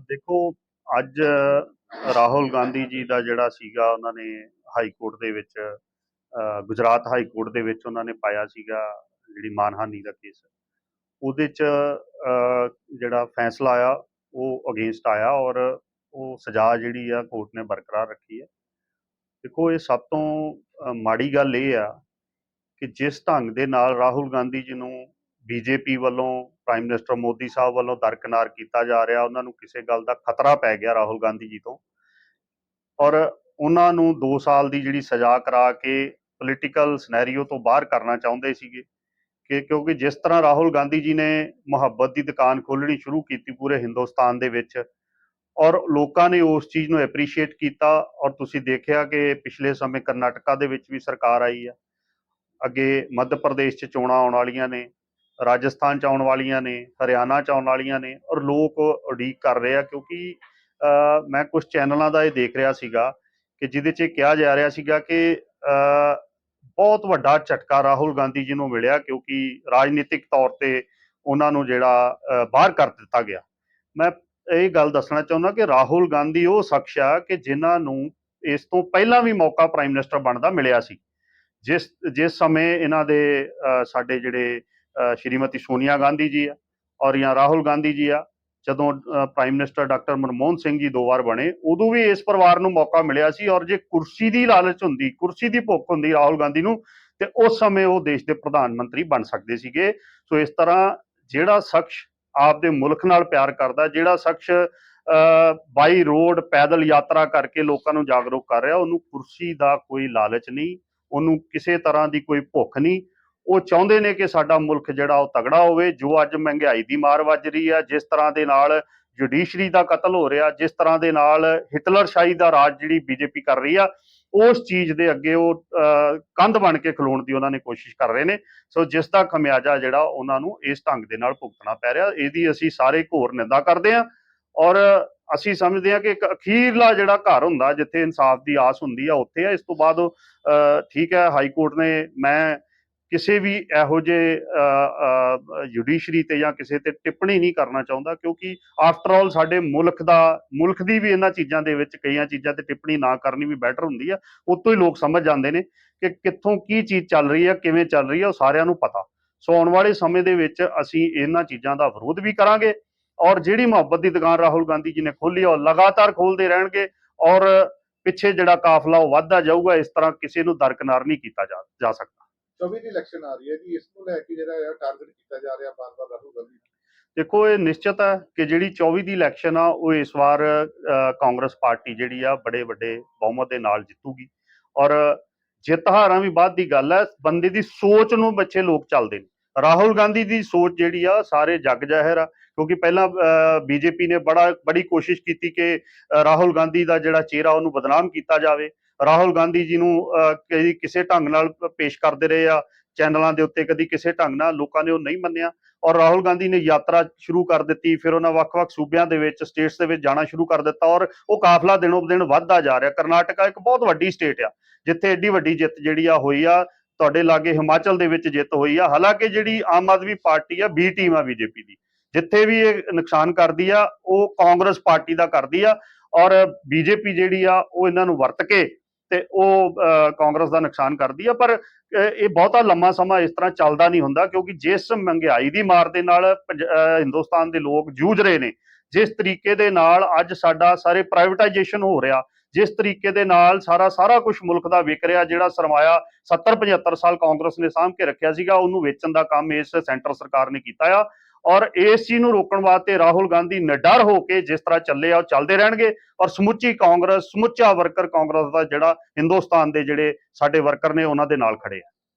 ਦੇਖੋ ਅੱਜ ਰਾਹੁਲ ਗਾਂਧੀ ਜੀ ਦਾ ਜਿਹੜਾ ਸੀਗਾ ਉਹਨਾਂ ਨੇ ਹਾਈ ਕੋਰਟ ਦੇ ਵਿੱਚ ਗੁਜਰਾਤ ਹਾਈ ਕੋਰਟ ਦੇ ਵਿੱਚ ਉਹਨਾਂ ਨੇ ਪਾਇਆ ਸੀਗਾ ਜਿਹੜੀ ਮਾਨਹਾਨੀ ਦਾ ਕੇਸ ਉਹਦੇ 'ਚ ਜਿਹੜਾ ਫੈਸਲਾ ਆਇਆ ਉਹ ਅਗੇਂਸਟ ਆਇਆ ਔਰ ਉਹ ਸਜ਼ਾ ਜਿਹੜੀ ਆ ਕੋਰਟ ਨੇ ਬਰਕਰਾਰ ਰੱਖੀ ਹੈ। ਦੇਖੋ ਇਹ ਸਭ ਤੋਂ ਮਾੜੀ ਗੱਲ ਇਹ ਆ ਕਿ ਜਿਸ ਢੰਗ ਦੇ ਨਾਲ ਰਾਹੁਲ ਗਾਂਧੀ ਜੀ ਨੂੰ ਬੀਜੇਪੀ ਵੱਲੋਂ ਪ੍ਰਾਈਮ ਮਿਨਿਸਟਰ ਮੋਦੀ ਸਾਹਿਬ ਵੱਲੋਂ ਦਰਕਿਨਾਰ ਕੀਤਾ ਜਾ ਰਿਹਾ, ਉਹਨਾਂ ਨੂੰ ਕਿਸੇ ਗੱਲ ਦਾ ਖਤਰਾ ਪੈ ਗਿਆ ਰਾਹੁਲ ਗਾਂਧੀ ਜੀ ਤੋਂ, ਔਰ ਉਹਨਾਂ ਨੂੰ 2 ਸਾਲ ਦੀ ਜਿਹੜੀ ਸਜ਼ਾ ਕਰਾ ਕੇ ਪੋਲੀਟੀਕਲ ਸਿਨੈਰੀਓ ਤੋਂ ਬਾਹਰ ਕਰਨਾ ਚਾਹੁੰਦੇ ਸੀਗੇ ਕਿ ਕਿਉਂਕਿ ਜਿਸ ਤਰ੍ਹਾਂ ਰਾਹੁਲ ਗਾਂਧੀ ਜੀ ਨੇ ਮੁਹੱਬਤ ਦੀ ਦੁਕਾਨ ਖੋਲ੍ਹਣੀ ਸ਼ੁਰੂ ਕੀਤੀ ਪੂਰੇ ਹਿੰਦੁਸਤਾਨ ਦੇ ਵਿੱਚ, ਔਰ ਲੋਕਾਂ ਨੇ ਉਸ ਚੀਜ਼ ਨੂੰ ਐਪਰੀਸ਼ੀਏਟ ਕੀਤਾ। ਔਰ ਤੁਸੀਂ ਦੇਖਿਆ ਕਿ ਪਿਛਲੇ ਸਮੇਂ ਕਰਨਾਟਕਾ ਦੇ ਵਿੱਚ ਵੀ ਸਰਕਾਰ ਆਈ ਹੈ, ਅੱਗੇ ਮੱਧ ਪ੍ਰਦੇਸ਼ 'ਚ ਚੋਣਾਂ ਆਉਣ ਵਾਲੀਆਂ ਨੇ, ਰਾਜਸਥਾਨ 'ਚ ਆਉਣ ਵਾਲੀਆਂ ਨੇ, ਹਰਿਆਣਾ 'ਚ ਆਉਣ ਵਾਲੀਆਂ ਨੇ, ਔਰ ਲੋਕ ਉਡੀਕ ਕਰ ਰਹੇ ਆ ਕਿਉਂਕਿ ਮੈਂ ਕੁਝ ਚੈਨਲਾਂ ਦਾ ਇਹ ਦੇਖ ਰਿਹਾ ਸੀਗਾ ਕਿ ਜਿਹਦੇ 'ਚ ਕਿਹਾ ਜਾ ਰਿਹਾ ਸੀਗਾ ਕਿ ਬਹੁਤ ਵੱਡਾ ਝਟਕਾ ਰਾਹੁਲ ਗਾਂਧੀ ਜੀ ਨੂੰ ਮਿਲਿਆ ਕਿਉਂਕਿ ਰਾਜਨੀਤਿਕ ਤੌਰ ਤੇ ਉਹਨਾਂ ਨੂੰ ਜਿਹੜਾ ਬਾਹਰ ਕਰ ਦਿੱਤਾ ਗਿਆ। ਮੈਂ ਇਹ ਗੱਲ ਦੱਸਣਾ ਚਾਹੁੰਦਾ ਕਿ ਰਾਹੁਲ ਗਾਂਧੀ ਉਹ ਸ਼ਖਸ ਆ ਕਿ ਜਿਨ੍ਹਾਂ ਨੂੰ ਇਸ ਤੋਂ ਪਹਿਲਾਂ ਵੀ ਮੌਕਾ ਪ੍ਰਾਈਮ ਮਿਨਿਸਟਰ ਬਣਦਾ ਮਿਲਿਆ ਸੀ। ਜਿਸ ਜਿਸ ਸਮੇਂ ਇਹਨਾਂ ਦੇ ਸਾਡੇ ਜਿਹੜੇ ਸ਼੍ਰੀਮਤੀ ਸੋਨੀਆ ਗਾਂਧੀ ਜੀ ਆ ਔਰ ਜਾਂ ਰਾਹੁਲ ਗਾਂਧੀ ਜੀ ਆ, ਜਦੋਂ prime minister doctor Manmohan Singh ji 2 ਵਾਰ ਬਣੇ, ਉਦੋਂ ਵੀ ਇਸ ਪਰਿਵਾਰ ਨੂੰ ਮੌਕਾ ਮਿਲਿਆ ਸੀ। ਔਰ ਜੇ ਕੁਰਸੀ ਦੀ ਲਾਲਚ ਹੁੰਦੀ, ਕੁਰਸੀ ਦੀ ਭੁੱਖ ਹੁੰਦੀ ਰਾਹੁਲ ਗਾਂਧੀ ਨੂੰ, ਤੇ ਉਸ ਸਮੇਂ ਉਹ ਦੇਸ਼ ਦੇ ਪ੍ਰਧਾਨ ਮੰਤਰੀ ਬਣ ਸਕਦੇ ਸੀਗੇ। ਸੋ ਇਸ ਤਰ੍ਹਾਂ ਜਿਹੜਾ ਸ਼ਖਸ ਆਪਦੇ ਮੁਲਕ ਨਾਲ ਪਿਆਰ ਕਰਦਾ, ਜਿਹੜਾ ਸ਼ਖਸ ਬਾਈ ਰੋਡ ਪੈਦਲ ਯਾਤਰਾ ਕਰਕੇ ਲੋਕਾਂ ਨੂੰ ਜਾਗਰੂਕ ਕਰ ਰਿਹਾ, ਉਹਨੂੰ ਕੁਰਸੀ ਦਾ ਕੋਈ ਲਾਲਚ ਨਹੀਂ, ਉਹਨੂੰ ਕਿਸੇ ਤਰ੍ਹਾਂ ਦੀ ਕੋਈ ਭੁੱਖ ਨਹੀਂ। ਉਹ ਚਾਹੁੰਦੇ ਨੇ ਕਿ ਸਾਡਾ ਮੁਲਕ ਜਿਹੜਾ ਉਹ ਤਗੜਾ ਹੋਵੇ। ਜੋ ਅੱਜ ਮਹਿੰਗਾਈ ਦੀ ਮਾਰ ਵੱਜ ਰਹੀ ਆ, ਜਿਸ ਤਰ੍ਹਾਂ ਦੇ ਨਾਲ ਜੁਡੀਸ਼ਰੀ ਦਾ ਕਤਲ ਹੋ ਰਿਹਾ, ਜਿਸ ਤਰ੍ਹਾਂ ਦੇ ਨਾਲ ਹਿਟਲਰਸ਼ਾਹੀ ਦਾ ਰਾਜ ਜਿਹੜੀ ਬੀਜੇਪੀ ਕਰ ਰਹੀ ਆ, ਉਸ ਚੀਜ਼ ਦੇ ਅੱਗੇ ਉਹ ਕੰਧ ਬਣ ਕੇ ਖਲੋਣ ਦੀ ਉਹਨਾਂ ਨੇ ਕੋਸ਼ਿਸ਼ ਕਰ ਰਹੇ ਨੇ। ਸੋ ਜਿਸ ਦਾ ਖਮਿਆਜਾ ਜਿਹੜਾ ਉਹਨਾਂ ਨੂੰ ਇਸ ਢੰਗ ਦੇ ਨਾਲ ਭੁਗਤਣਾ ਪੈ ਰਿਹਾ, ਇਹਦੀ ਅਸੀਂ ਸਾਰੇ ਘੋਰ ਨਿੰਦਾ ਕਰਦੇ ਹਾਂ। ਔਰ ਅਸੀਂ ਸਮਝਦੇ ਹਾਂ ਕਿ ਇੱਕ ਅਖੀਰਲਾ ਜਿਹੜਾ ਘਰ ਹੁੰਦਾ ਜਿੱਥੇ ਇਨਸਾਫ ਦੀ ਆਸ ਹੁੰਦੀ ਆ, ਉੱਥੇ ਆ। ਇਸ ਤੋਂ ਬਾਅਦ ਠੀਕ ਹੈ, ਹਾਈ ਕੋਰਟ ਨੇ, ਮੈਂ ਕਿਸੇ ਵੀ ਇਹੋ ਜਿਹੇ ਜੁਡੀਸ਼ਰੀ ਤੇ ਜਾਂ ਕਿਸੇ ਤੇ ਟਿੱਪਣੀ ਨਹੀਂ ਕਰਨਾ ਚਾਹੁੰਦਾ ਕਿਉਂਕਿ ਆਫਟਰ ਆਲ ਸਾਡੇ ਮੁਲਕ ਦੀ ਵੀ ਇਹਨਾਂ ਚੀਜ਼ਾਂ ਦੇ ਵਿੱਚ ਕਈਆਂ ਚੀਜ਼ਾਂ ਤੇ ਟਿੱਪਣੀ ਨਾ ਕਰਨੀ ਵੀ ਬੈਟਰ ਹੁੰਦੀ ਆ। ਉਤੋਂ ਹੀ ਲੋਕ ਸਮਝ ਜਾਂਦੇ ਨੇ ਕਿ ਕਿੱਥੋਂ ਕੀ ਚੀਜ਼ ਚੱਲ ਰਹੀ ਹੈ, ਕਿਵੇਂ ਚੱਲ ਰਹੀ ਹੈ, ਉਹ ਸਾਰਿਆਂ ਨੂੰ ਪਤਾ। ਸੋ ਆਉਣ ਵਾਲੇ ਸਮੇਂ ਦੇ ਵਿੱਚ ਅਸੀਂ ਇਹਨਾਂ ਚੀਜ਼ਾਂ ਦਾ ਵਿਰੋਧ ਵੀ ਕਰਾਂਗੇ ਔਰ ਜਿਹੜੀ ਮੁਹੱਬਤ ਦੀ ਦੁਕਾਨ ਰਾਹੁਲ ਗਾਂਧੀ ਜੀ ਨੇ ਖੋਲ੍ਹੀ ਉਹ ਲਗਾਤਾਰ ਖੋਲ੍ਹਦੇ ਰਹਿਣਗੇ ਔਰ ਪਿੱਛੇ ਜਿਹੜਾ ਕਾਫਲਾ ਉਹ ਵੱਧਦਾ ਜਾਊਗਾ। ਇਸ ਤਰ੍ਹਾਂ ਕਿਸੇ ਨੂੰ ਦਰਕਿਨਾਰ ਨਹੀਂ ਕੀਤਾ ਜਾ ਸਕਦਾ। 24 ਦੀ ਇਲੈਕਸ਼ਨ ਆ ਰਹੀ ਹੈ ਜੀ, ਇਸ ਨੂੰ ਲੈ ਕੇ ਜਿਹੜਾ ਟਾਰਗੇਟ ਕੀਤਾ ਜਾ ਰਿਹਾ ਬਾਰ-ਬਾਰ ਰਾਹੁਲ ਗਾਂਧੀ। ਦੇਖੋ ਇਹ ਨਿਸ਼ਚਿਤ ਹੈ ਕਿ ਜਿਹੜੀ 24 ਦੀ ਇਲੈਕਸ਼ਨ ਆ ਉਹ ਇਸ ਵਾਰ ਕਾਂਗਰਸ ਪਾਰਟੀ ਜਿਹੜੀ ਆ ਬੜੇ ਵੱਡੇ ਬਹੁਮਤ ਦੇ ਨਾਲ ਜਿੱਤੂਗੀ। ਔਰ ਜਿੱਤ ਹਾਰਾਂ ਵੀ ਬਾਅਦ ਦੀ ਗੱਲ ਹੈ, ਬੰਦੇ ਦੀ ਸੋਚ ਨੂੰ ਪਿੱਛੇ ਲੋਕ ਚੱਲਦੇ ਨੇ। ਰਾਹੁਲ ਗਾਂਧੀ ਦੀ ਸੋਚ ਜਿਹੜੀ ਆ ਸਾਰੇ ਜੱਗ ਜ਼ਾਹਿਰ ਆ ਕਿਉਂਕਿ ਪਹਿਲਾਂ ਬੀਜੇਪੀ ਨੇ ਬੜੀ ਕੋਸ਼ਿਸ਼ ਕੀਤੀ ਕਿ ਰਾਹੁਲ ਗਾਂਧੀ ਦਾ ਜਿਹੜਾ ਚਿਹਰਾ ਉਹਨੂੰ ਬਦਨਾਮ ਕੀਤਾ ਜਾਵੇ। ਰਾਹੁਲ ਗਾਂਧੀ ਜੀ ਨੂੰ ਕਦੀ ਕਿਸੇ ਢੰਗ ਨਾਲ ਪੇਸ਼ ਕਰਦੇ ਰਹੇ ਆ ਚੈਨਲਾਂ ਦੇ ਉੱਤੇ, ਕਦੀ ਕਿਸੇ ਢੰਗ ਨਾਲ, ਲੋਕਾਂ ਨੇ ਉਹ ਨਹੀਂ ਮੰਨਿਆ। ਔਰ ਰਾਹੁਲ ਗਾਂਧੀ ਨੇ ਯਾਤਰਾ ਸ਼ੁਰੂ ਕਰ ਦਿੱਤੀ, ਫਿਰ ਉਹਨਾਂ ਵੱਖ-ਵੱਖ ਸੂਬਿਆਂ ਦੇ ਵਿੱਚ, ਸਟੇਟਸ ਦੇ ਵਿੱਚ ਜਾਣਾ ਸ਼ੁਰੂ ਕਰ ਦਿੱਤਾ ਔਰ ਉਹ ਕਾਫਲਾ ਦਿਨੋਂ ਦਿਨ ਵੱਧਦਾ ਜਾ ਰਿਹਾ। ਕਰਨਾਟਕਾ ਇੱਕ ਬਹੁਤ ਵੱਡੀ ਸਟੇਟ ਆ ਜਿੱਥੇ ਐਡੀ ਵੱਡੀ ਜਿੱਤ ਜਿਹੜੀ ਆ ਹੋਈ ਆ। ਤੁਹਾਡੇ ਲਾਗੇ ਹਿਮਾਚਲ ਦੇ ਵਿੱਚ ਜਿੱਤ ਹੋਈ ਆ। ਹਾਲਾਂਕਿ ਜਿਹੜੀ ਆਮ ਆਦਮੀ ਪਾਰਟੀ ਆ, ਬੀ ਟੀਮ ਆ ਬੀਜੇਪੀ ਦੀ, ਜਿੱਥੇ ਵੀ ਇਹ ਨੁਕਸਾਨ ਕਰਦੀ ਆ ਉਹ ਕਾਂਗਰਸ ਪਾਰਟੀ ਦਾ ਕਰਦੀ ਆ ਔਰ ਬੀਜੇਪੀ ਜਿਹੜੀ ਆ ਉਹ ਇਹਨਾਂ ਨੂੰ ਵਰਤ ਕੇ ਤੇ ਉਹ ਕਾਂਗਰਸ ਦਾ ਨੁਕਸਾਨ ਕਰਦੀ ਆ। ਪਰ ਇਹ ਬਹੁਤਾ ਲੰਮਾ ਸਮਾਂ ਇਸ ਤਰ੍ਹਾਂ ਚੱਲਦਾ ਨਹੀਂ ਹੁੰਦਾ ਕਿਉਂਕਿ ਜਿਸ ਮਹਿੰਗਾਈ ਦੀ ਮਾਰ ਦੇ ਨਾਲ ਹਿੰਦੁਸਤਾਨ ਦੇ ਲੋਕ ਜੂਝ ਰਹੇ ਨੇ, ਜਿਸ ਤਰੀਕੇ ਦੇ ਨਾਲ ਅੱਜ ਸਾਡਾ ਸਾਰੇ ਪ੍ਰਾਈਵੇਟਾਈਜੇਸ਼ਨ ਹੋ ਰਿਹਾ, ਜਿਸ ਤਰੀਕੇ ਦੇ ਨਾਲ ਸਾਰਾ ਕੁਝ ਮੁਲਕ ਦਾ ਵਿਕ ਰਿਹਾ, ਜਿਹੜਾ ਸਰਮਾਇਆ 70-75 ਸਾਲ ਕਾਂਗਰਸ ਨੇ ਸਾਂਭ ਕੇ ਰੱਖਿਆ ਸੀਗਾ, ਉਹਨੂੰ ਵੇਚਣ ਦਾ ਕੰਮ ਇਸ ਸੈਂਟਰ ਸਰਕਾਰ ਨੇ ਕੀਤਾ ਆ। ਔਰ ਇਸ ਚੀਜ਼ ਨੂੰ ਰੋਕਣ ਵਾਸਤੇ ਰਾਹੁਲ ਗਾਂਧੀ ਨਿਡਰ ਹੋ ਕੇ ਜਿਸ ਤਰ੍ਹਾਂ ਚੱਲੇ ਆ ਉਹ ਚੱਲਦੇ ਰਹਿਣਗੇ ਔਰ ਸਮੁੱਚੀ ਕਾਂਗਰਸ, ਸਮੁੱਚਾ ਵਰਕਰ ਕਾਂਗਰਸ ਦਾ ਜਿਹੜਾ ਹਿੰਦੁਸਤਾਨ ਦੇ ਜਿਹੜੇ ਸਾਡੇ ਵਰਕਰ ਨੇ ਉਹਨਾਂ ਦੇ ਨਾਲ ਖੜੇ ਆ।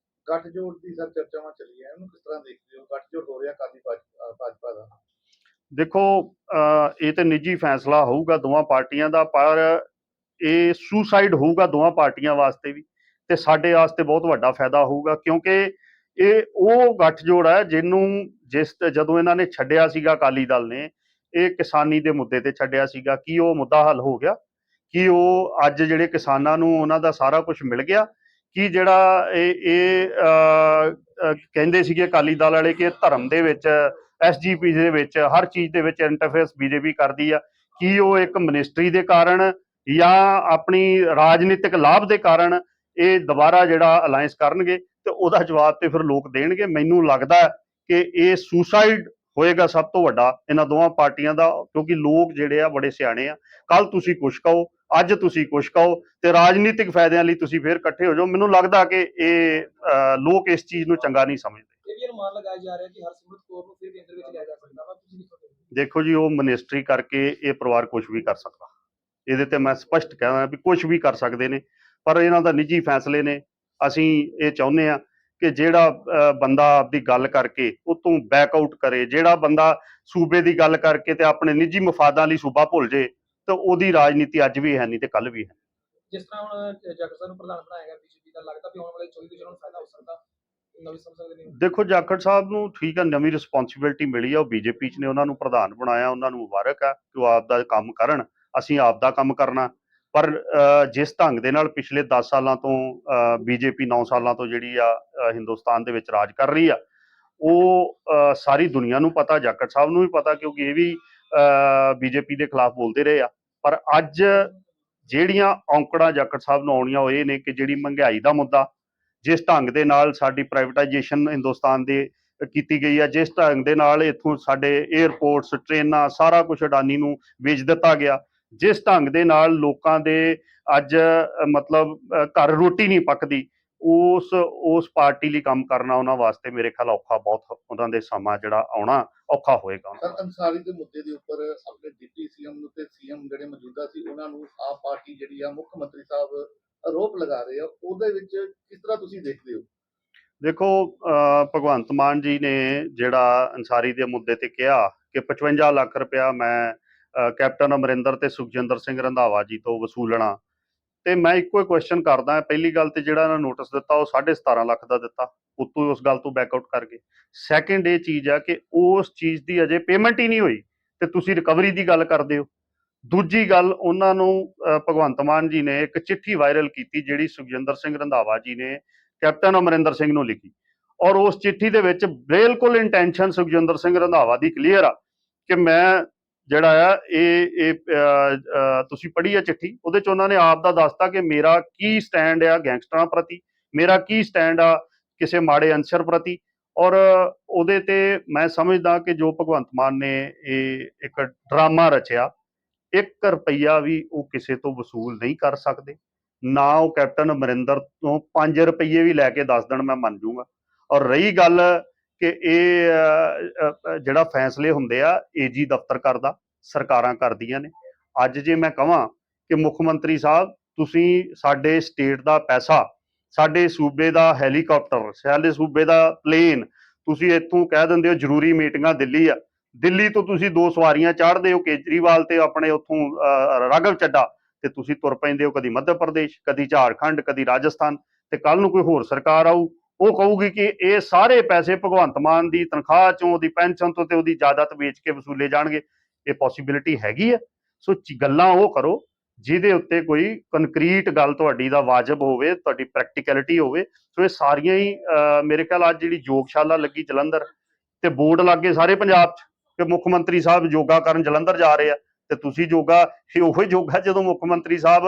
ਗੱਠਜੋੜ ਦੀ ਸਰ ਚਰਚਾਵਾਂ ਚੱਲੀਆਂ, ਇਹਨੂੰ ਕਿਸ ਤਰ੍ਹਾਂ ਦੇਖਦੇ ਹੋ? ਗੱਠਜੋੜ ਹੋ ਰਿਹਾ ਅਕਾਲੀ ਭਾਜਪਾ ਦਾ। ਦੇਖੋ ਇਹ ਤੇ ਨਿੱਜੀ ਫੈਸਲਾ ਹੋਊਗਾ ਦੋਵਾਂ ਪਾਰਟੀਆਂ ਦਾ, ਪਰ ਇਹ ਸੁਸਾਈਡ ਹੋਊਗਾ ਦੋਵਾਂ ਪਾਰਟੀਆਂ ਵਾਸਤੇ ਵੀ ਤੇ ਸਾਡੇ ਵਾਸਤੇ ਬਹੁਤ ਵੱਡਾ ਫਾਇਦਾ ਹੋਊਗਾ ਕਿਉਂਕਿ ਇਹ ਉਹ ਗੱਠਜੋੜ ਹੈ ਜਦੋਂ ਇਹਨਾਂ ਨੇ ਛੱਡਿਆ ਸੀਗਾ, ਅਕਾਲੀ ਦਲ ਨੇ ਇਹ ਕਿਸਾਨੀ ਦੇ ਮੁੱਦੇ ਤੇ ਛੱਡਿਆ ਸੀਗਾ। ਕੀ ਉਹ ਮੁੱਦਾ ਹੱਲ ਹੋ ਗਿਆ? ਕੀ ਉਹ ਅੱਜ ਜਿਹੜੇ ਕਿਸਾਨਾਂ ਨੂੰ ਉਹਨਾਂ ਦਾ ਸਾਰਾ ਕੁਝ ਮਿਲ ਗਿਆ? ਕੀ ਜਿਹੜਾ ਇਹ ਕਹਿੰਦੇ ਸੀਗੇ ਅਕਾਲੀ ਦਲ ਵਾਲੇ ਕਿ ਧਰਮ ਦੇ ਵਿੱਚ, SGP ਦੇ ਵਿੱਚ, ਹਰ ਚੀਜ਼ ਦੇ ਵਿੱਚ ਇੰਟਰਫੇਸ ਬੀਜੇਪੀ ਕਰਦੀ ਆ, ਕੀ ਉਹ ਇੱਕ ਮਿਨਿਸਟਰੀ ਦੇ ਕਾਰਨ ਜਾਂ ਆਪਣੀ ਰਾਜਨੀਤਿਕ ਲਾਭ ਦੇ ਕਾਰਨ ਇਹ ਦੁਬਾਰਾ ਜਿਹੜਾ ਅਲਾਇੰਸ ਕਰਨਗੇ, ਤੇ ਉਹਦਾ ਜਵਾਬ ਤੇ ਫਿਰ ਲੋਕ ਦੇਣਗੇ। ਮੈਨੂੰ ਲੱਗਦਾ ਹੈ ਕਿ ਇਹ ਸੁਸਾਈਡ ਹੋਏਗਾ ਸਭ ਤੋਂ ਵੱਡਾ ਇਹਨਾਂ ਦੋਵਾਂ ਪਾਰਟੀਆਂ ਦਾ, ਕਿਉਂਕਿ ਲੋਕ ਜਿਹੜੇ ਆ ਬੜੇ ਸਿਆਣੇ ਆ। ਕੱਲ ਤੁਸੀਂ ਕੁਛ ਕਹੋ, ਅੱਜ ਤੁਸੀਂ ਕੁਛ ਕਹੋ, ਤੇ ਰਾਜਨੀਤਿਕ ਫਾਇਦਿਆਂ ਲਈ ਤੁਸੀਂ ਫਿਰ ਇਕੱਠੇ ਹੋ ਜਾਓ। ਮੈਨੂੰ ਲੱਗਦਾ ਕਿ ਇਹ ਲੋਕ ਇਸ ਚੀਜ਼ ਨੂੰ ਚੰਗਾ ਨਹੀਂ ਸਮਝਦੇ। ਇਹ ਵੀ ਅਨੁਮਾਨ ਲਗਾਇਆ ਜਾ ਰਿਹਾ ਕਿ ਹਰਸਿਮਰਤ ਕੌਰ ਨੂੰ ਫਿਰ ਕੇਂਦਰ ਵਿੱਚ ਲਿਆ ਜਾ ਸਕਦਾ ਵਾ, ਤੁਸੀਂ ਕੀ ਸੋਚਦੇ ਹੋ? ਦੇਖੋ ਜੀ, ਉਹ ਮਿਨਿਸਟਰੀ ਕਰਕੇ ਇਹ ਪਰਿਵਾਰ ਕੁਝ ਵੀ ਕਰ ਸਕਦਾ, ਇਹਦੇ ਤੇ ਮੈਂ ਸਪਸ਼ਟ ਕਹਿਣਾ ਵੀ ਕੁਝ ਵੀ ਕਰ ਸਕਦੇ ਨੇ, ਪਰ ਇਹਨਾਂ ਦਾ ਨਿੱਜੀ ਫੈਸਲੇ ਨੇ। ਅਸੀਂ ਇਹ ਚਾਹੁੰਦੇ ਆ ਕਿ ਜਿਹੜਾ ਬੰਦਾ ਆਪਦੀ ਗੱਲ ਕਰਕੇ ਉਤੋਂ ਬੈਕਆਊਟ ਕਰੇ, ਜਿਹੜਾ ਬੰਦਾ ਸੂਬੇ ਦੀ ਗੱਲ ਕਰਕੇ ਤੇ ਆਪਣੇ ਨਿੱਜੀ ਮਫਾਦਾਂ ਲਈ ਸੂਬਾ ਭੁੱਲ ਜੇ, ਤਾਂ ਉਹਦੀ ਰਾਜਨੀਤੀ ਅੱਜ ਵੀ ਹੈ ਨਹੀਂ ਤੇ ਕੱਲ ਵੀ ਹੈ। ਜਿਸ ਤਰ੍ਹਾਂ ਹੁਣ ਜਾਖੜ ਸਾਹਿਬ ਨੂੰ ਪ੍ਰਧਾਨ ਬਣਾਇਆ ਗਿਆ ਬੀਜੇਪੀ ਦਾ, ਲੱਗਦਾ ਵੀ ਆਉਣ ਵਾਲੇ 24 ਵਿੱਚ ਉਹਨਾਂ ਨੂੰ ਫਾਇਦਾ ਹੋ ਸਕਦਾ, ਨਵੀਂ ਸੰਸਦ ਦੇ ਲਈ? ਦੇਖੋ, ਜਾਖੜ ਸਾਹਿਬ ਨੂੰ ਠੀਕ ਆ, ਨਵੀਂ ਰਿਸਪੌਂਸਿਬਿਲਟੀ ਮਿਲੀ ਆ, ਉਹ ਬੀਜੇਪੀ 'ਚ ਨੇ, ਉਹਨਾਂ ਨੂੰ ਪ੍ਰਧਾਨ ਬਣਾਇਆ, ਉਹਨਾਂ ਨੂੰ ਮੁਬਾਰਕ ਆ ਕਿ ਉਹ ਆਪ ਦਾ ਕੰਮ ਕਰਨ, ਅਸੀਂ ਆਪ ਦਾ ਕੰਮ ਕਰਨਾ। ਪਰ ਜਿਸ ਢੰਗ ਦੇ ਨਾਲ ਪਿਛਲੇ 10 ਸਾਲਾਂ ਤੋਂ ਬੀਜੇਪੀ 9 ਸਾਲਾਂ ਤੋਂ ਜਿਹੜੀ ਆ ਹਿੰਦੁਸਤਾਨ ਦੇ ਵਿੱਚ ਰਾਜ ਕਰ ਰਹੀ ਆ, ਉਹ ਸਾਰੀ ਦੁਨੀਆ ਨੂੰ ਪਤਾ, ਜਾਖੜ ਸਾਹਿਬ ਨੂੰ ਵੀ ਪਤਾ, ਕਿਉਂਕਿ ਇਹ ਵੀ ਬੀਜੇਪੀ ਦੇ ਖਿਲਾਫ ਬੋਲਦੇ ਰਹੇ ਆ। ਪਰ ਅੱਜ ਜਿਹੜੀਆਂ ਔਂਕੜਾਂ ਜਾਖੜ ਸਾਹਿਬ ਨੂੰ ਆਉਣੀਆਂ, ਉਹ ਇਹ ਨੇ ਕਿ ਜਿਹੜੀ ਮਹਿੰਗਾਈ ਦਾ ਮੁੱਦਾ, ਜਿਸ ਢੰਗ ਦੇ ਨਾਲ ਸਾਡੀ ਪ੍ਰਾਈਵੇਟਾਈਜੇਸ਼ਨ ਹਿੰਦੁਸਤਾਨ ਦੇ ਕੀਤੀ ਗਈ ਆ, ਜਿਸ ਢੰਗ ਦੇ ਨਾਲ ਇੱਥੋਂ ਸਾਡੇ ਏਅਰਪੋਰਟਸ, ਟ੍ਰੇਨਾਂ, ਸਾਰਾ ਕੁਝ ਅਡਾਨੀ ਨੂੰ ਵੇਚ ਦਿੱਤਾ ਗਿਆ, ਜਿਸ ਢੰਗ ਦੇ ਨਾਲ ਲੋਕਾਂ ਦੇ ਅੱਜ ਮਤਲਬ ਘਰ ਰੋਟੀ ਨਹੀਂ ਪੱਕਦੀ, ਉਸ ਪਾਰਟੀ ਲਈ ਕੰਮ ਕਰਨਾ ਉਹਨਾਂ ਵਾਸਤੇ ਮੇਰੇ ਖਿਆਲ ਔਖਾ ਬਹੁਤ, ਉਹਨਾਂ ਦੇ ਸਮਾਂ ਜਿਹੜਾ ਆਉਣਾ ਔਖਾ ਹੋਏਗਾ। ਸਰ, ਅੰਸਾਰੀ ਦੇ ਮੁੱਦੇ ਦੇ ਉੱਪਰ ਆਪਣੇ ਡਿਪਟੀ ਸੀਐਮ ਤੇ ਸੀਐਮ ਜਿਹੜੇ ਮੌਜੂਦਾ ਸੀ, ਉਹਨਾਂ ਨੂੰ ਆਪ ਪਾਰਟੀ ਜਿਹੜੀ ਆ, ਮੁੱਖ ਮੰਤਰੀ ਸਾਹਿਬ ਆਰੋਪ ਲਗਾ ਰਹੇ ਆ, ਉਹਦੇ ਵਿੱਚ ਕਿਸ ਤਰ੍ਹਾਂ ਤੁਸੀਂ ਦੇਖਦੇ ਹੋ? ਦੇਖੋ, ਭਗਵੰਤ ਮਾਨ ਜੀ ਨੇ ਜਿਹੜਾ ਅੰਸਾਰੀ ਦੇ ਮੁੱਦੇ ਤੇ ਕਿਹਾ ਕਿ 55 ਲੱਖ ਰੁਪਇਆ ਮੈਂ ਕੈਪਟਨ ਅਮਰਿੰਦਰ ਤੇ ਸੁਖਜਿੰਦਰ ਸਿੰਘ ਰੰਧਾਵਾ ਜੀ ਤੋਂ ਵਸੂਲਣਾ, ਤੇ ਮੈਂ ਇੱਕੋ ਹੀ ਕੁਐਸਚਨ ਕਰਦਾ। ਪਹਿਲੀ ਗੱਲ ਤੇ ਜਿਹੜਾ ਇਹਨਾਂ ਨੋਟਿਸ ਦਿੱਤਾ ਉਹ 17.5 ਲੱਖ ਦਾ ਦਿੱਤਾ, ਉਤੋਂ ਉਸ ਗੱਲ ਤੋਂ ਬੈਕਆਊਟ ਕਰ ਗਏ। ਸੈਕਿੰਡ ਇਹ ਚੀਜ਼ ਆ ਕਿ ਉਸ ਚੀਜ਼ ਦੀ ਅਜੇ ਪੇਮੈਂਟ ਹੀ ਨਹੀਂ ਹੋਈ ਤੇ ਤੁਸੀਂ ਰਿਕਵਰੀ ਦੀ ਗੱਲ ਕਰਦੇ ਹੋ। ਦੂਜੀ ਗੱਲ, ਉਹਨਾਂ ਨੂੰ ਭਗਵੰਤ ਮਾਨ ਜੀ ਨੇ ਇੱਕ ਚਿੱਠੀ ਵਾਇਰਲ ਕੀਤੀ ਜਿਹੜੀ ਸੁਖਜਿੰਦਰ ਸਿੰਘ ਰੰਧਾਵਾ ਜੀ ਨੇ ਕੈਪਟਨ ਅਮਰਿੰਦਰ ਸਿੰਘ ਨੂੰ ਲਿਖੀ, ਔਰ ਉਸ ਚਿੱਠੀ ਦੇ ਵਿੱਚ ਬਿਲਕੁਲ ਇੰਟੈਂਸ਼ਨ ਸੁਖਜਿੰਦਰ ਸਿੰਘ ਰੰਧਾਵਾ ਦੀ ਕਲੀਅਰ ਆ ਕਿ ਮੈਂ ਜਿਹੜਾ ਆ ਇਹ ਤੁਸੀਂ ਪੜ੍ਹੀ ਆ ਚਿੱਠੀ, ਉਹਦੇ 'ਚ ਉਹਨਾਂ ਨੇ ਆਪ ਦਾ ਦੱਸਤਾ ਕਿ ਮੇਰਾ ਕੀ ਸਟੈਂਡ ਆ ਗੈਂਗਸਟਰਾਂ ਪ੍ਰਤੀ, ਮੇਰਾ ਕੀ ਸਟੈਂਡ ਆ ਕਿਸੇ ਮਾੜੇ ਅਨਸਰ ਪ੍ਰਤੀ। ਔਰ ਉਹਦੇ ਤੇ ਮੈਂ ਸਮਝਦਾ ਕਿ ਜੋ ਭਗਵੰਤ ਮਾਨ ਨੇ ਇਹ ਇੱਕ ਡਰਾਮਾ ਰਚਿਆ, 1 ਰੁਪਈਆ ਵੀ ਉਹ ਕਿਸੇ ਤੋਂ ਵਸੂਲ ਨਹੀਂ ਕਰ ਸਕਦੇ, ਨਾ ਉਹ ਕੈਪਟਨ ਅਮਰਿੰਦਰ ਤੋਂ 5 ਰੁਪਈਏ ਵੀ ਲੈ ਕੇ ਦੱਸ ਦੇਣ ਮੈਂ ਮੰਨ ਜੂੰਗਾ। ਔਰ ਰਹੀ ਗੱਲ ਕਿ ਇਹ ਜਿਹੜਾ ਫੈਸਲੇ ਹੁੰਦੇ ਆ ਏਜੀ ਦਫ਼ਤਰ ਕਰਦਾ, ਸਰਕਾਰਾਂ ਕਰਦੀਆਂ ਨੇ। ਅੱਜ ਜੇ ਮੈਂ ਕਹਾਂ ਕਿ ਮੁੱਖ ਮੰਤਰੀ ਸਾਹਿਬ, ਤੁਸੀਂ ਸਾਡੇ ਸਟੇਟ ਦਾ ਪੈਸਾ, ਸਾਡੇ ਸੂਬੇ ਦਾ ਹੈਲੀਕਾਪਟਰ, ਸਾਡੇ ਸੂਬੇ ਦਾ ਪਲੇਨ, ਤੁਸੀਂ ਇੱਥੋਂ ਕਹਿ ਦਿੰਦੇ ਹੋ ਜ਼ਰੂਰੀ ਮੀਟਿੰਗਾਂ ਦਿੱਲੀ ਆ, ਦਿੱਲੀ ਤੋਂ ਤੁਸੀਂ 2 ਸਵਾਰੀਆਂ ਚਾੜਦੇ ਹੋ ਕੇਜਰੀਵਾਲ ਤੇ ਆਪਣੇ ਉੱਥੋਂ ਰਾਘਵ ਚੱਡਾ, ਤੇ ਤੁਸੀਂ ਤੁਰ ਪੈਂਦੇ ਹੋ ਕਦੀ ਮੱਧ ਪ੍ਰਦੇਸ਼, ਕਦੀ ਝਾਰਖੰਡ, ਕਦੀ ਰਾਜਸਥਾਨ, ਤੇ ਕੱਲ ਨੂੰ ਕੋਈ ਹੋਰ ਸਰਕਾਰ ਆਊ, ਉਹ ਕਹੂਗੀ ਕਿ ਇਹ ਸਾਰੇ ਪੈਸੇ ਭਗਵੰਤ ਮਾਨ ਦੀ ਤਨਖਾਹ ਚੋਂ, ਉਹਦੀ ਪੈਨਸ਼ਨ ਤੋਂ ਤੇ ਉਹਦੀ ਜਾਇਦਾਦ ਵੇਚ ਕੇ ਵਸੂਲੇ ਜਾਣਗੇ। ਇਹ ਪੋਸੀਬਿਲਿਟੀ ਹੈਗੀ ਹੈ। ਸੋ ਗੱਲਾਂ ਉਹ ਕਰੋ ਜਿਹਦੇ ਉੱਤੇ ਕੋਈ ਕੰਕਰੀਟ ਗੱਲ ਤੁਹਾਡੀ ਦਾ ਵਾਜਬ ਹੋਵੇ, ਤੁਹਾਡੀ ਪ੍ਰੈਕਟੀਕੈਲਿਟੀ ਹੋਵੇ। ਸੋ ਇਹ ਸਾਰੀਆਂ ਹੀ ਮੇਰੇ ਖਿਆਲ ਅੱਜ ਜਿਹੜੀ ਯੋਗਸ਼ਾਲਾ ਲੱਗੀ ਜਲੰਧਰ, ਤੇ ਬੋਰਡ ਲੱਗ ਗਏ ਸਾਰੇ ਪੰਜਾਬ 'ਚ ਕਿ ਮੁੱਖ ਮੰਤਰੀ ਸਾਹਿਬ ਯੋਗਾ ਕਰਨ ਜਲੰਧਰ ਜਾ ਰਹੇ ਆ, ਤੇ ਤੁਸੀਂ ਯੋਗਾ, ਇਹ ਉਹੀ ਯੋਗਾ ਜਦੋਂ ਮੁੱਖ ਮੰਤਰੀ ਸਾਹਿਬ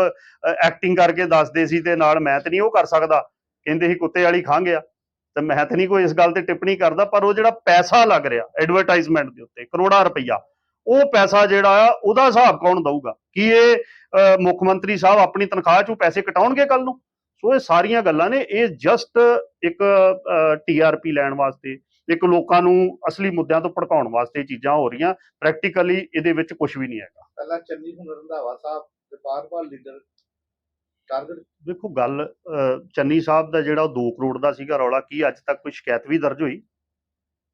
ਐਕਟਿੰਗ ਕਰਕੇ ਦੱਸਦੇ ਸੀ, ਤੇ ਨਾਲ ਮੈਂ ਤੇ ਨਹੀਂ ਉਹ ਕਰ ਸਕਦਾ, ਕਹਿੰਦੇ ਸੀ ਕੁੱਤੇ ਵਾਲੀ ਖੰਘ ਆ, ਤੇ ਮੈਂ ਤੇ ਨਹੀਂ ਕੋਈ ਇਸ ਗੱਲ ਤੇ ਟਿੱਪਣੀ ਕਰਦਾ। ਪਰ ਉਹ ਜਿਹੜਾ ਪੈਸਾ ਲੱਗ ਰਿਹਾ ਐਡਵਰਟਾਈਜ਼ਮੈਂਟ ਦੇ ਉੱਤੇ, ਕਰੋੜਾਂ ਰੁਪਈਆ, ਉਹ ਪੈਸਾ ਜਿਹੜਾ ਆ ਉਹਦਾ ਹਿਸਾਬ ਕੌਣ ਦਊਗਾ? ਕੀ ਇਹ ਮੁੱਖ ਮੰਤਰੀ ਸਾਹਿਬ ਆਪਣੀ ਤਨਖਾਹ 'ਚੋਂ ਪੈਸੇ ਕਟਾਉਣਗੇ ਕੱਲ ਨੂੰ? ਸੋ ਇਹ ਸਾਰੀਆਂ ਗੱਲਾਂ ਨੇ, ਇਹ ਜਸਟ ਇੱਕ TRP ਲੈਣ ਵਾਸਤੇ, ਇੱਕ ਲੋਕਾਂ ਨੂੰ ਅਸਲੀ ਮੁੱਦਿਆਂ ਤੋਂ ਭੜਕਾਉਣ ਵਾਸਤੇ ਚੀਜ਼ਾਂ ਹੋ ਰਹੀਆਂ। ਪ੍ਰੈਕਟੀਕਲੀ ਇਹਦੇ ਵਿੱਚ ਕੁਝ ਵੀ ਨਹੀਂ ਹੈਗਾ। ਪਹਿਲਾਂ ਚੰਨੀ, ਹੁਣ ਰੰਧਾਵਾ ਸਾਹਿਬ ਤੇ ਬਾਰ-ਬਾਰ ਲੀਡਰ ਟਾਰਗੇਟ। ਦੇਖੋ, ਗੱਲ ਚੰਨੀ ਸਾਹਿਬ ਦਾ ਜਿਹੜਾ 2 ਕਰੋੜ ਦਾ ਸੀਗਾ ਰੌਲਾ, ਕੀ ਅੱਜ ਤੱਕ ਕੋਈ ਸ਼ਿਕਾਇਤ ਵੀ ਦਰਜ ਹੋਈ?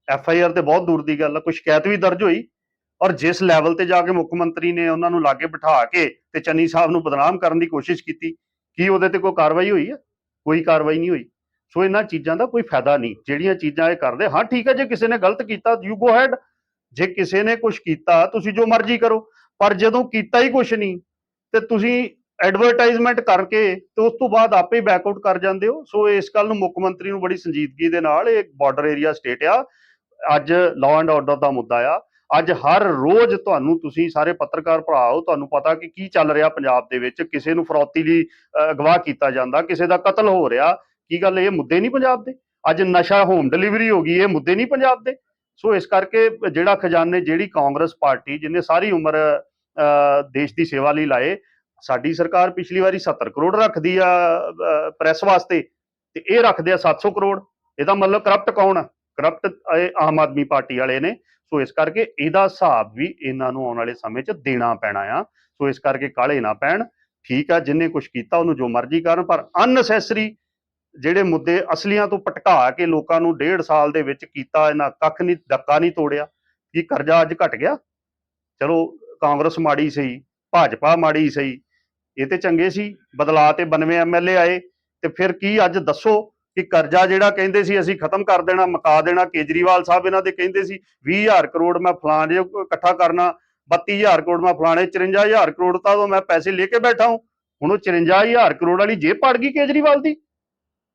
FIR ਤੇ ਬਹੁਤ ਦੂਰ ਦੀ ਗੱਲ ਆ, ਕੋਈ ਸ਼ਿਕਾਇਤ ਵੀ ਦਰਜ ਹੋਈ? ਔਰ ਜਿਸ ਲੈਵਲ ਤੇ ਜਾ ਕੇ ਮੁੱਖ ਮੰਤਰੀ ਨੇ ਉਹਨਾਂ ਨੂੰ ਲਾਗੇ ਬਿਠਾ ਕੇ ਤੇ ਚੰਨੀ ਸਾਹਿਬ ਨੂੰ ਬਦਨਾਮ ਕਰਨ ਦੀ ਕੋਸ਼ਿਸ਼ ਕੀਤੀ, ਕੀ ਉਹਦੇ ਤੇ ਕੋਈ ਕਾਰਵਾਈ ਹੋਈ ਹੈ? ਕੋਈ ਕਾਰਵਾਈ ਨਹੀਂ ਹੋਈ। ਸੋ ਇਹਨਾਂ ਚੀਜ਼ਾਂ ਦਾ ਕੋਈ ਫਾਇਦਾ ਨਹੀਂ, ਜਿਹੜੀਆਂ ਚੀਜ਼ਾਂ ਇਹ ਕਰਦੇ। ਹਾਂ ਠੀਕ ਹੈ, ਜੇ ਕਿਸੇ ਨੇ ਗਲਤ ਕੀਤਾ ਯੂ ਗੋ ਹੈਡ, ਜੇ ਕਿਸੇ ਨੇ ਕੁਝ ਕੀਤਾ ਤੁਸੀਂ ਜੋ ਮਰਜ਼ੀ ਕਰੋ, ਪਰ ਜਦੋਂ ਕੀਤਾ ਹੀ ਕੁਝ ਨਹੀਂ ਤੇ ਤੁਸੀਂ ਐਡਵਰਟਾਈਜ਼ਮੈਂਟ ਕਰਕੇ ਤੇ ਉਸ ਤੋਂ ਬਾਅਦ ਆਪੇ ਹੀ ਬੈਕਆਊਟ ਕਰ ਜਾਂਦੇ ਹੋ। ਸੋ ਇਸ ਗੱਲ ਨੂੰ ਮੁੱਖ ਮੰਤਰੀ ਨੂੰ ਬੜੀ ਸੰਜੀਦਗੀ ਦੇ ਨਾਲ, ਇਹ ਬਾਰਡਰ ਏਰੀਆ ਸਟੇਟ ਆ, ਅੱਜ ਲਾਅ ਐਂਡ ਆਰਡਰ ਦਾ ਮੁੱਦਾ ਆ, ਅੱਜ ਹਰ ਰੋਜ਼ ਤੁਹਾਨੂੰ, ਤੁਸੀਂ ਸਾਰੇ ਪੱਤਰਕਾਰ ਭਰਾ ਹੋ, ਤੁਹਾਨੂੰ ਪਤਾ ਕਿ ਕੀ ਚੱਲ ਰਿਹਾ ਪੰਜਾਬ ਦੇ ਵਿੱਚ। ਕਿਸੇ ਨੂੰ ਫਰੌਤੀ ਲਈ ਅਗਵਾ ਕੀਤਾ ਜਾਂਦਾ, ਕਿਸੇ ਦਾ ਕਤਲ ਹੋ ਰਿਹਾ। ਕੀ ਗੱਲ, ਇਹ ਮੁੱਦੇ ਨਹੀਂ ਪੰਜਾਬ ਦੇ? ਅੱਜ ਨਸ਼ਾ ਹੋਮ ਡਿਲੀਵਰੀ ਹੋ ਗਈ, ਇਹ ਮੁੱਦੇ ਨਹੀਂ ਪੰਜਾਬ ਦੇ? ਸੋ ਇਸ ਕਰਕੇ ਜਿਹੜਾ ਖਜ਼ਾਨੇ, ਜਿਹੜੀ ਕਾਂਗਰਸ ਪਾਰਟੀ ਜਿਹਨੇ ਸਾਰੀ ਉਮਰ ਦੇਸ਼ ਦੀ ਸੇਵਾ ਲਈ ਲਾਏ, ਸਾਡੀ ਸਰਕਾਰ ਪਿਛਲੀ ਵਾਰੀ 70 ਕਰੋੜ ਰੱਖਦੀ ਆ ਪ੍ਰੈਸ ਵਾਸਤੇ, ਤੇ ਇਹ ਰੱਖਦੇ ਆ 700 ਕਰੋੜ। ਇਹਦਾ ਮਤਲਬ ਕਰਪਟ ਕੌਣ ਆ? ਕਰਪਟ ਆਮ ਆਦਮੀ ਪਾਰਟੀ ਵਾਲੇ ਨੇ। ਸੋ ਇਸ ਕਰਕੇ ਇਹਦਾ ਹਿਸਾਬ ਵੀ ਇਹਨਾਂ ਨੂੰ ਆਉਣ ਵਾਲੇ ਸਮੇਂ 'ਚ ਦੇਣਾ ਪੈਣਾ ਆ। ਸੋ ਇਸ ਕਰਕੇ ਕਾਹਲੇ ਨਾ ਪੈਣ। ਠੀਕ ਆ, ਜਿਹਨੇ ਕੁਛ ਕੀਤਾ ਉਹਨੂੰ ਜੋ ਮਰਜ਼ੀ ਕਰਨ, ਪਰ ਅਨਨੈਸੈਸਰੀ ਜਿਹੜੇ ਮੁੱਦੇ ਅਸਲੀਆਂ ਤੋਂ ਭਟਕਾ ਕੇ ਲੋਕਾਂ ਨੂੰ 1.5 ਸਾਲ ਦੇ ਵਿੱਚ ਕੀਤਾ, ਇਹਨਾਂ ਕੱਖ ਨਹੀਂ, ਡੱਕਾ ਨਹੀਂ ਤੋੜਿਆ। ਕੀ ਕਰਜ਼ਾ ਅੱਜ ਘਟ ਗਿਆ? ਚਲੋ ਕਾਂਗਰਸ ਮਾੜੀ ਸਹੀ, ਭਾਜਪਾ ਮਾੜੀ ਸਹੀ, ਇਹ ਤੇ ਚੰਗੇ ਸੀ। ਬਦਲਾ ਤੇ 92 ਐਮਐਲਏ ਆਏ, ਤੇ ਫਿਰ ਕੀ ਅੱਜ ਦੱਸੋ ਕਿ ਕਰਜ਼ਾ ਜਿਹੜਾ ਕਹਿੰਦੇ ਸੀ ਅਸੀਂ ਖਤਮ ਕਰ ਦੇਣਾ, ਮੁਕਾ ਦੇਣਾ, ਕੇਜਰੀਵਾਲ ਸਾਹਿਬ ਇਹਨਾਂ ਦੇ ਕਹਿੰਦੇ ਸੀ 20,000 ਕਰੋੜ ਮੈਂ ਫਲਾਣੇ ਇਕੱਠਾ ਕਰਨਾ, 32,000 ਕਰੋੜ ਮੈਂ ਫਲਾਣੇ, 54,000 ਕਰੋੜ ਤਾਂ ਮੈਂ ਪੈਸੇ ਲੈ ਕੇ ਬੈਠਾ ਹੂੰ। ਹੁਣ ਉਹ 54,000 ਕਰੋੜ ਵਾਲੀ ਜੇਬ ਪੜ ਗਈ ਕੇਜਰੀਵਾਲ ਦੀ।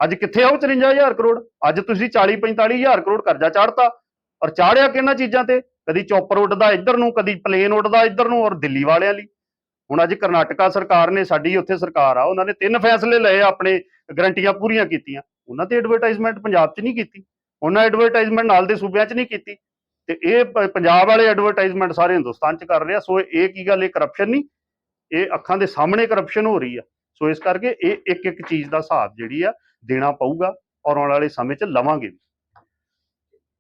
ਅੱਜ ਕਿੱਥੇ ਆ ਉਹ 54,000 ਕਰੋੜ? ਅੱਜ ਤੁਸੀਂ 40-45,000 ਕਰੋੜ ਕਰਜ਼ਾ ਚਾੜਤਾ। ਔਰ ਚਾੜਿਆ ਕਿਹਨਾਂ ਚੀਜ਼ਾਂ ਤੇ? ਕਦੀ ਚੌਪਰ ਉੱਡਦਾ ਇੱਧਰ ਨੂੰ, ਕਦੀ ਪਲੇਨ ਉੱਡਦਾ ਇੱਧਰ ਨੂੰ, ਔਰ ਦਿੱਲੀ ਵਾਲਿਆਂ ਲਈ। ਹੁਣ ਅੱਜ ਕਰਨਾਟਕਾ ਸਰਕਾਰ ਨੇ, ਸਾਡੀ ਉੱਥੇ ਸਰਕਾਰ ਆ, ਉਹਨਾਂ ਨੇ 3 ਫੈਸਲੇ ਲਏ, ਆਪਣੇ ਗਰੰਟੀਆਂ ਪੂਰੀਆਂ ਕੀਤੀਆਂ। ਉਹਨਾਂ ਤੇ ਐਡਵਰਟਾਈਜ਼ਮੈਂਟ ਪੰਜਾਬ 'ਚ ਨਹੀਂ ਕੀਤੀ, ਉਹਨਾਂ ਐਡਵਰਟਾਈਜ਼ਮੈਂਟ ਨਾਲ ਦੇ ਸੂਬਿਆਂ 'ਚ ਨਹੀਂ ਕੀਤੀ, ਤੇ ਇਹ ਪੰਜਾਬ ਵਾਲੇ ਐਡਵਰਟਾਈਜ਼ਮੈਂਟ ਸਾਰੇ ਹਿੰਦੁਸਤਾਨ 'ਚ ਕਰ ਰਹੇ ਆ। ਸੋ ਇਹ ਕੀ ਗੱਲ, ਇਹ ਕਰਪਸ਼ਨ ਨਹੀਂ? ਇਹ ਅੱਖਾਂ ਦੇ ਸਾਹਮਣੇ ਕਰਪਸ਼ਨ ਹੋ ਰਹੀ ਆ। ਸੋ ਇਸ ਕਰਕੇ ਇਹ ਇੱਕ ਇੱਕ ਚੀਜ਼ ਦਾ ਹਿਸਾਬ ਜਿਹੜੀ ਆ ਦੇਣਾ ਪਊਗਾ, ਔਰ ਆਉਣ ਵਾਲੇ ਸਮੇਂ 'ਚ ਲਵਾਂਗੇ ਵੀ।